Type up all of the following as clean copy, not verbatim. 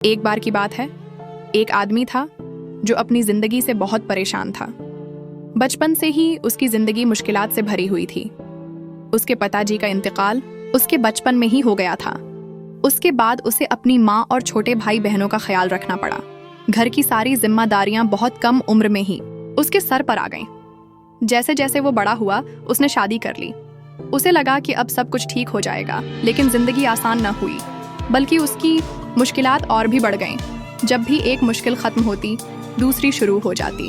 एक बार की बात है, एक आदमी था जो अपनी जिंदगी से बहुत परेशान था। बचपन से ही उसकी जिंदगी मुश्किलात से भरी हुई थी। उसके पिताजी का इंतकाल उसके बचपन में ही हो गया था। उसके बाद उसे अपनी माँ और छोटे भाई बहनों का ख्याल रखना पड़ा। घर की सारी जिम्मेदारियां बहुत कम उम्र में ही उसके सर पर आ गईं। जैसे जैसे वो बड़ा हुआ, उसने शादी कर ली। उसे लगा कि अब सब कुछ ठीक हो जाएगा, लेकिन जिंदगी आसान न हुई, बल्कि उसकी मुश्किलात और भी बढ़ गईं। जब भी एक मुश्किल खत्म होती, दूसरी शुरू हो जाती।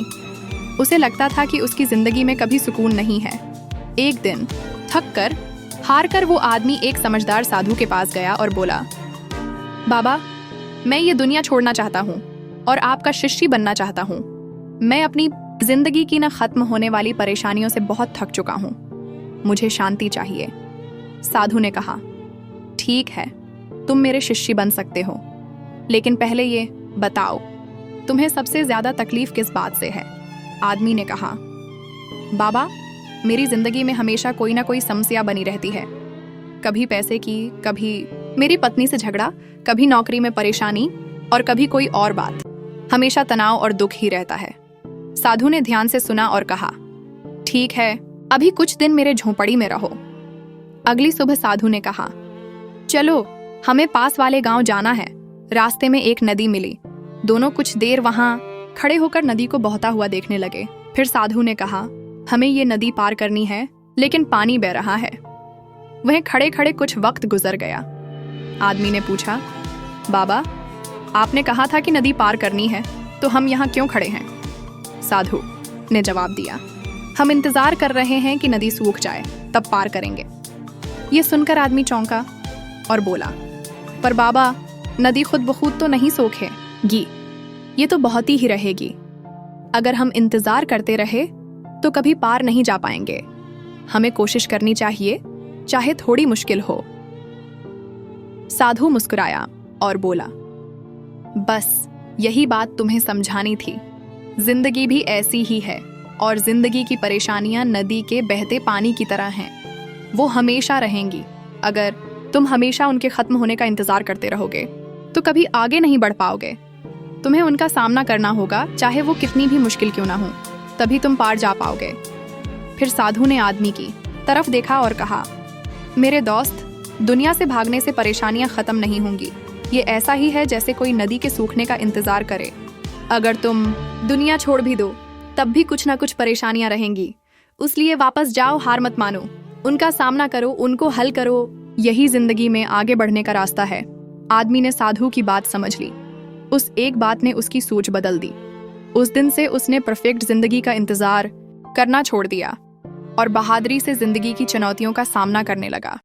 उसे लगता था कि उसकी जिंदगी में कभी सुकून नहीं है। एक दिन हार कर वो आदमी एक समझदार साधु के पास गया और बोला, बाबा, मैं ये दुनिया छोड़ना चाहता हूँ और आपका शिष्य बनना चाहता हूँ। मैं अपनी जिंदगी की न खत्म होने वाली परेशानियों से बहुत थक चुका हूँ। मुझे शांति चाहिए। साधु ने कहा, ठीक है, तुम मेरे शिष्य बन सकते हो, लेकिन पहले ये बताओ, तुम्हें सबसे ज्यादा तकलीफ किस बात से है? आदमी ने कहा, बाबा, मेरी जिंदगी में हमेशा कोई ना कोई समस्या बनी रहती है। कभी पैसे की, कभी मेरी पत्नी से झगड़ा, कभी नौकरी में परेशानी और कभी कोई और बात। हमेशा तनाव और दुख ही रहता है। साधु ने ध्यान से सुना और कहा, ठीक है, अभी कुछ दिन मेरे झोंपड़ी में रहो। अगली सुबह साधु ने कहा, चलो, हमें पास वाले गांव जाना है। रास्ते में एक नदी मिली। दोनों कुछ देर वहां खड़े होकर नदी को बहता हुआ देखने लगे। फिर साधु ने कहा, हमें ये नदी पार करनी है, लेकिन पानी बह रहा है। वहीं खड़े खड़े कुछ वक्त गुजर गया। आदमी ने पूछा, बाबा, आपने कहा था कि नदी पार करनी है, तो हम यहाँ क्यों खड़े हैं? साधु ने जवाब दिया, हम इंतजार कर रहे हैं कि नदी सूख जाए, तब पार करेंगे। ये सुनकर आदमी चौंका और बोला, पर बाबा, नदी खुद ब खुद तो नहीं सूखेगी, ये तो बहती ही रहेगी। अगर हम इंतजार करते रहे तो कभी पार नहीं जा पाएंगे। हमें कोशिश करनी चाहिए, चाहे थोड़ी मुश्किल हो। साधु मुस्कुराया और बोला, बस यही बात तुम्हें समझानी थी। जिंदगी भी ऐसी ही है और जिंदगी की परेशानियां नदी के बहते पानी की तरह हैं। वो हमेशा रहेंगी। अगर तुम हमेशा उनके खत्म होने का इंतजार करते रहोगे तो कभी आगे नहीं बढ़ पाओगे। तुम्हें उनका सामना करना होगा, चाहे वो कितनी भी मुश्किल क्यों ना हो, तभी तुम पार जा पाओगे। फिर साधु ने आदमी की तरफ देखा और कहा, मेरे दोस्त, दुनिया से भागने से परेशानियां खत्म नहीं होंगी। ये ऐसा ही है जैसे कोई नदी के सूखने का इंतजार करे। अगर तुम दुनिया छोड़ भी दो, तब भी कुछ ना कुछ परेशानियां रहेंगी। इसलिए वापस जाओ, हार मत मानो, उनका सामना करो, उनको हल करो। यही जिंदगी में आगे बढ़ने का रास्ता है। आदमी ने साधु की बात समझ ली। उस एक बात ने उसकी सोच बदल दी। उस दिन से उसने परफेक्ट जिंदगी का इंतजार करना छोड़ दिया और बहादुरी से जिंदगी की चुनौतियों का सामना करने लगा।